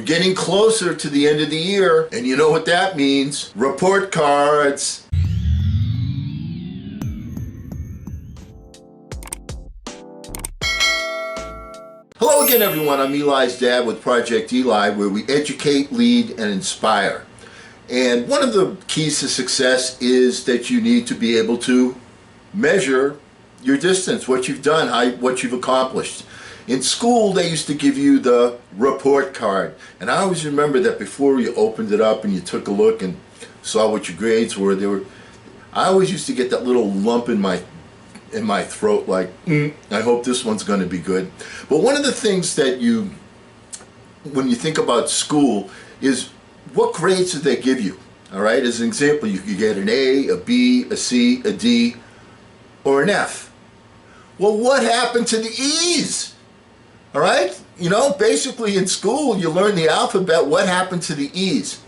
getting closer to the end of the year, and you know what that means. Report cards. Hello again, everyone. I'm Eli's dad with Project Eli, where we educate, lead, and inspire. And one of the keys to success is that you need to be able to measure your distance, what you've done, what you've accomplished. In school, they used to give you the report card. And I always remember that before you opened it up and you took a look and saw what your grades were, I always used to get that little lump in my throat, like, I hope this one's going to be good. But one of the things that when you think about school, is what grades did they give you? All right, as an example, you could get an A, a B, a C, a D, or an F. Well, what happened to the E's? All right, basically in school, you learn the alphabet. What happened to the E's?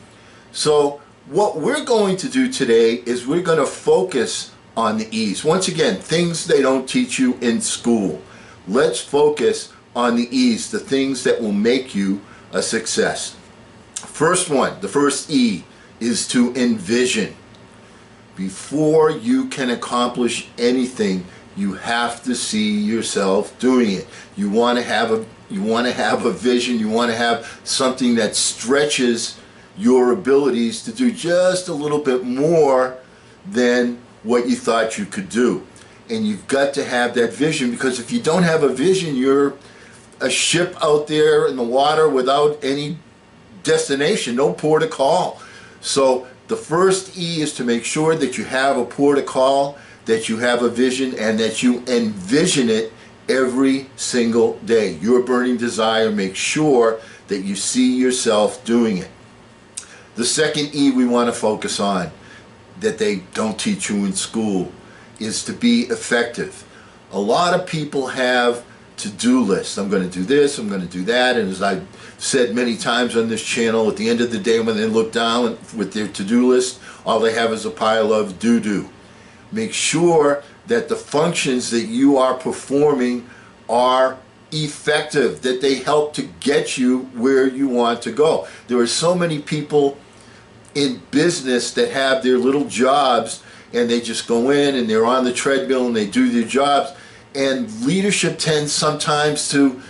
So what we're going to do today is we're going to focus on the E's. Once again, things they don't teach you in school. Let's focus on the E's, the things that will make you a success. First one, the first E, is to envision. Before you can accomplish anything, you have to see yourself doing it. You want to have a vision. You want to have something that stretches your abilities to do just a little bit more than what you thought you could do. And you've got to have that vision, because if you don't have a vision, you're a ship out there in the water without any destination, no port of call. So the first E is to make sure that you have a port of call, that you have a vision, and that you envision it every single day. Your burning desire, make sure that you see yourself doing it. The second E we want to focus on, that they don't teach you in school, is to be effective. A lot of people have to-do lists. I'm going to do this, I'm going to do that, and as I've said many times on this channel, at the end of the day when they look down with their to-do list, all they have is a pile of do-do. Make sure that the functions that you are performing are effective, that they help to get you where you want to go. There are so many people in business that have their little jobs and they just go in and they're on the treadmill and they do their jobs, and leadership tends sometimes to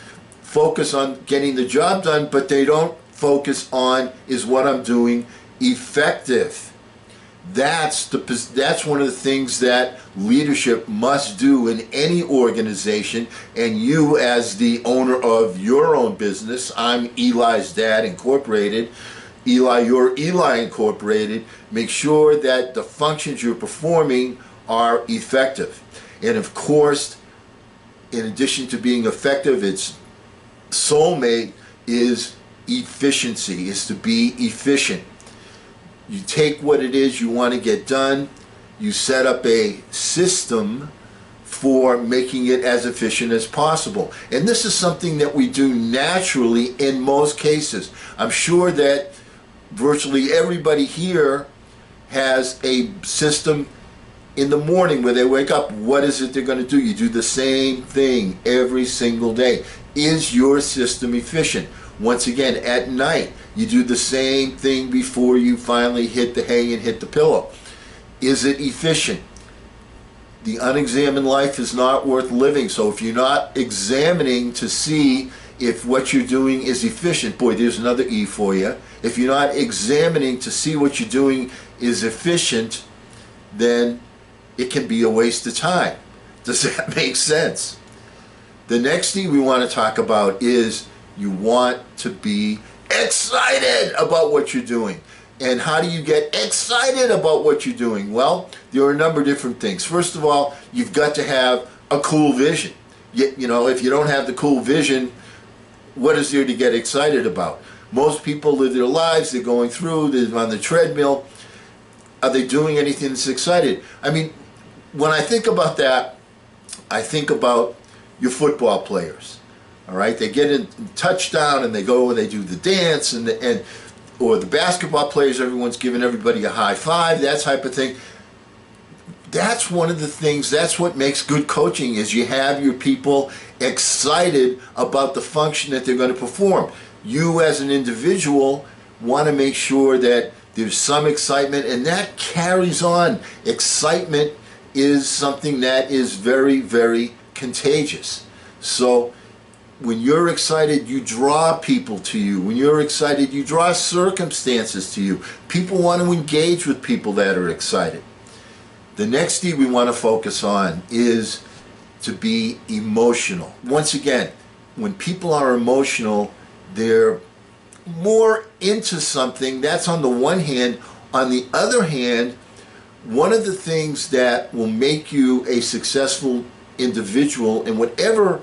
focus on getting the job done, but they don't focus on, is what I'm doing effective? That's one of the things that leadership must do in any organization. And you, as the owner of your own business, I'm Eli's Dad Incorporated, Eli, you're Eli Incorporated, make sure that the functions you're performing are effective. And of course, in addition to being effective, its soulmate is efficiency, is to be efficient. You take what it is you want to get done, you set up a system for making it as efficient as possible. And this is something that we do naturally in most cases. I'm sure that virtually everybody here has a system in the morning where they wake up. What is it they're going to do? You do the same thing every single day. Is your system efficient? Once again, at night, you do the same thing before you finally hit the hay and hit the pillow. Is it efficient? The unexamined life is not worth living. So if you're not examining to see if what you're doing is efficient, boy, there's another E for you. If you're not examining to see what you're doing is efficient, then it can be a waste of time. Does that make sense? The next thing we want to talk about is you want to be excited about what you're doing. And how do you get excited about what you're doing? Well, there are a number of different things. First of all, you've got to have a cool vision. If you don't have the cool vision, what is there to get excited about? Most people live their lives, they're going through, they're on the treadmill. Are they doing anything that's excited? I mean, when I think about that, I think about your football players. All right, they get in touchdown and they go and they do the dance or the basketball players, everyone's giving everybody a high five, that type of thing. That's one of the things, that's what makes good coaching, is you have your people excited about the function that they're going to perform. you as an individual want to make sure that there's some excitement, and that carries on. Excitement is something that is very, very contagious. So when you're excited, you draw people to you. When you're excited, you draw circumstances to you. People want to engage with people that are excited. The next D we want to focus on is to be emotional. Once again, when people are emotional, they're more into something. That's on the one hand. On the other hand, one of the things that will make you a successful individual in whatever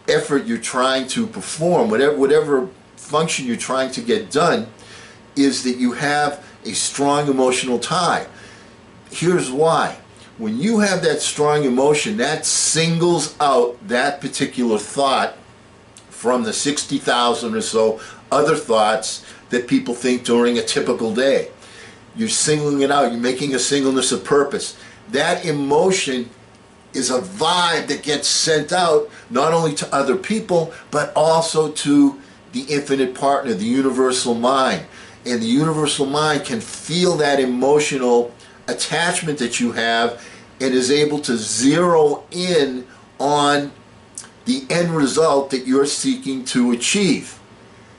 effort you're trying to perform, whatever function you're trying to get done, is that you have a strong emotional tie. Here's why. When you have that strong emotion, that singles out that particular thought from the 60,000 or so other thoughts that people think during a typical day. You're singling it out. You're making a singleness of purpose. That emotion is a vibe that gets sent out not only to other people, but also to the infinite partner, the universal mind. And the universal mind can feel that emotional attachment that you have and is able to zero in on the end result that you're seeking to achieve.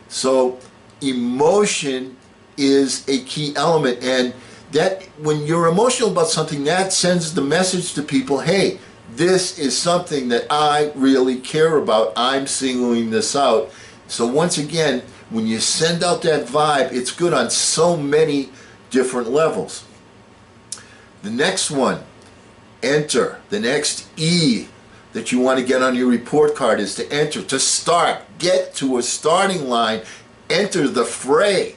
So emotion is a key element, and that when you're emotional about something, that sends the message to people, hey, this is something that I really care about. I'm singling this out. So once again, when you send out that vibe, it's good on so many different levels. The next one, enter. The next E that you want to get on your report card is to enter, to start. Get to a starting line. Enter the fray.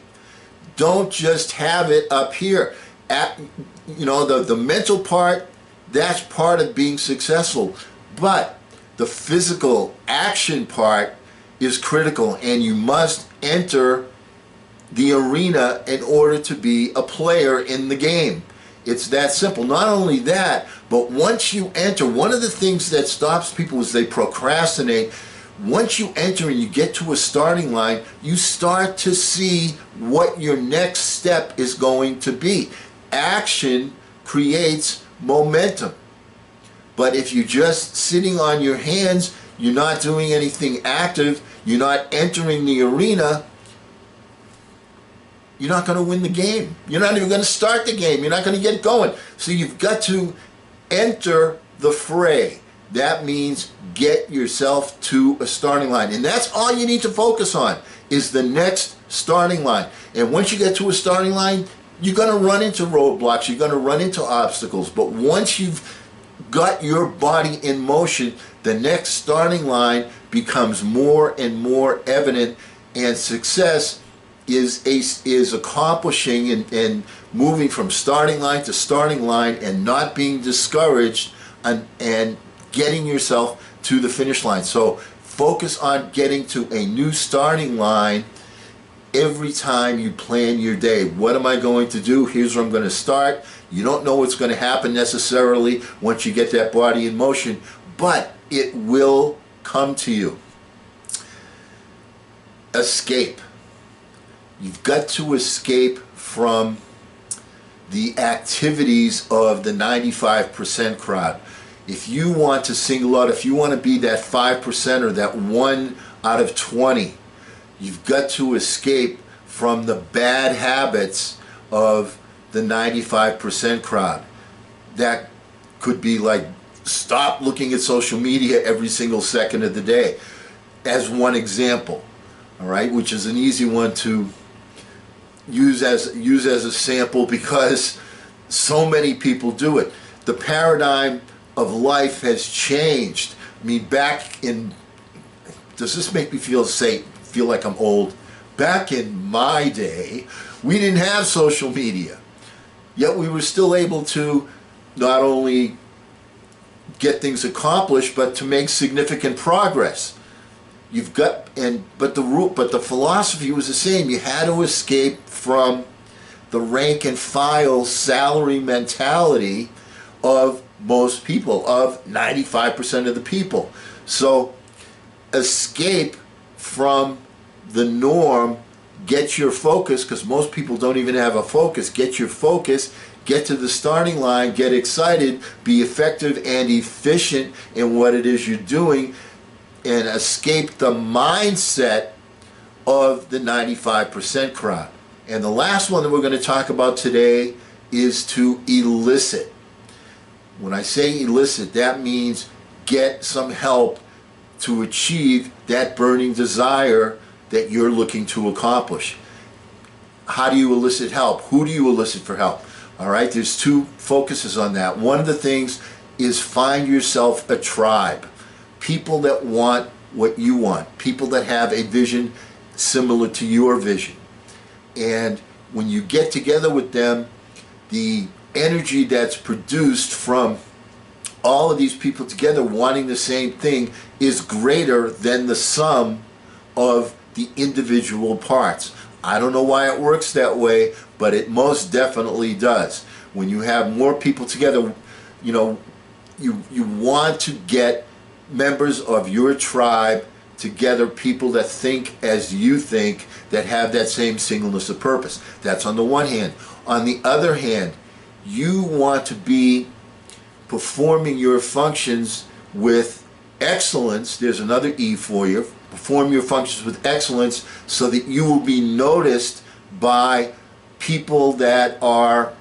Don't just have it up here. The mental part, that's part of being successful. But the physical action part is critical, and you must enter the arena in order to be a player in the game. It's that simple. Not only that, but once you enter, one of the things that stops people is they procrastinate. Once you enter and you get to a starting line, you start to see what your next step is going to be. Action creates momentum. But if you're just sitting on your hands, you're not doing anything active, you're not entering the arena, you're not going to win the game. You're not even going to start the game. You're not going to get going. So you've got to enter the fray. That means get yourself to a starting line. And that's all you need to focus on, is the next starting line. And once you get to a starting line, you're going to run into roadblocks. You're going to run into obstacles. But once you've got your body in motion, the next starting line becomes more and more evident, and success is accomplishing and moving from starting line to starting line and not being discouraged and getting yourself to the finish line. So focus on getting to a new starting line every time you plan your day. What am I going to do? Here's where I'm going to start. You don't know what's going to happen necessarily once you get that body in motion, but it will come to you. Escape. You've got to escape from the activities of the 95% crowd. If you want to single out, if you want to be that 5% or that 1 out of 20, you've got to escape from the bad habits of the 95% crowd. That could be like, stop looking at social media every single second of the day, as one example, all right, which is an easy one to use as a sample because so many people do it. The paradigm of life has changed. I mean, back in, does this make me feel like I'm old? Back in my day, we didn't have social media, yet we were still able to not only get things accomplished, but to make significant progress. But the philosophy was the same. You had to escape from the rank and file salary mentality of most people, of 95% of the people. So escape from the norm, get your focus, because most people don't even have a focus. Get your focus, get to the starting line, get excited, be effective and efficient in what it is you're doing, and escape the mindset of the 95% crowd. And the last one that we're going to talk about today is to elicit. When I say elicit, that means get some help to achieve that burning desire that you're looking to accomplish. How do you elicit help? Who do you elicit for help? All right, there's two focuses on that. One of the things is find yourself a tribe. People that want what you want. People that have a vision similar to your vision. And when you get together with them, the energy that's produced from all of these people together wanting the same thing is greater than the sum of the individual parts. I don't know why it works that way, but it most definitely does. When you have more people together, you want to get members of your tribe together, people that think as you think, that have that same singleness of purpose. That's on the one hand. On the other hand, you want to be performing your functions with excellence. There's another E for you. Perform your functions with excellence so that you will be noticed by people that are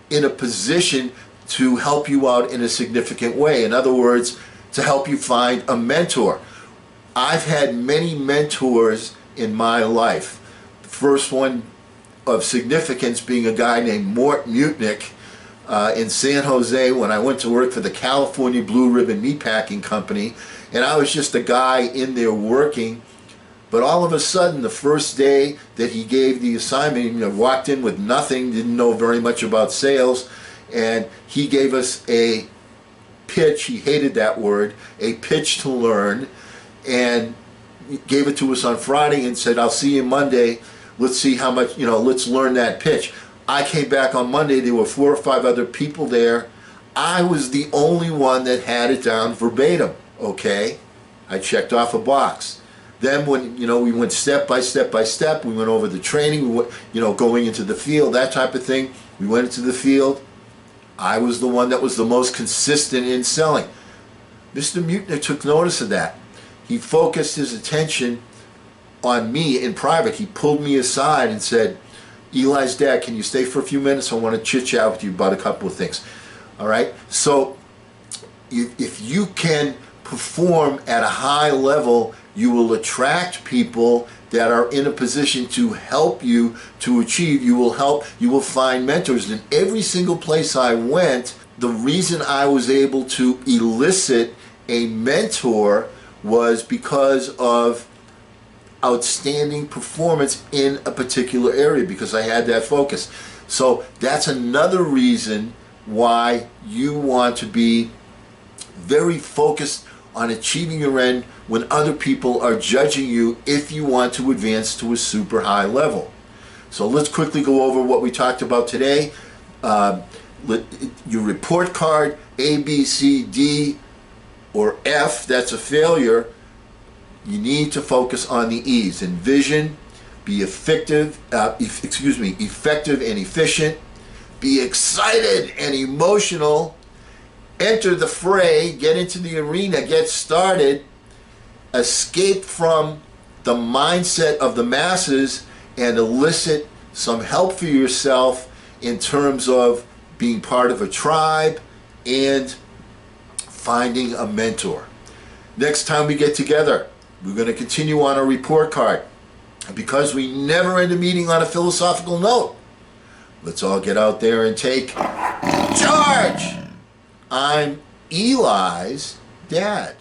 in a position to help you out in a significant way. In other words, to help you find a mentor. I've had many mentors in my life. The first one of significance being a guy named Mort Mutnick in San Jose when I went to work for the California Blue Ribbon Meatpacking Company. And I was just a guy in there working. But all of a sudden, the first day that he gave the assignment, walked in with nothing, didn't know very much about sales, and he gave us a pitch. He hated that word, a pitch to learn, and gave it to us on Friday and said, I'll see you Monday. Let's see how much, let's learn that pitch. I came back on Monday. There were 4 or 5 other people there. I was the only one that had it down verbatim. Okay, I checked off a box. Then when, we went step by step by step, we went over the training, we went, going into the field, that type of thing. We went into the field. I was the one that was the most consistent in selling. Mr. Mutnick took notice of that. He focused his attention on me in private. He pulled me aside and said, Eli's dad, can you stay for a few minutes? I want to chit chat with you about a couple of things. All right, so if you can perform at a high level, you will attract people that are in a position to help you to achieve. You will find mentors. In every single place I went, the reason I was able to elicit a mentor was because of outstanding performance in a particular area, because I had that focus. So that's another reason why you want to be very focused on achieving your end when other people are judging you, if you want to advance to a super high level. So let's quickly go over what we talked about today. Your report card, A, B, C, D, or F, that's a failure. You need to focus on the E's. Envision, be effective and efficient, be excited and emotional, enter the fray, get into the arena, get started, escape from the mindset of the masses, and elicit some help for yourself in terms of being part of a tribe and finding a mentor. Next time we get together, we're going to continue on our report card. Because we never end a meeting on a philosophical note, let's all get out there and take charge. I'm Eli's dad.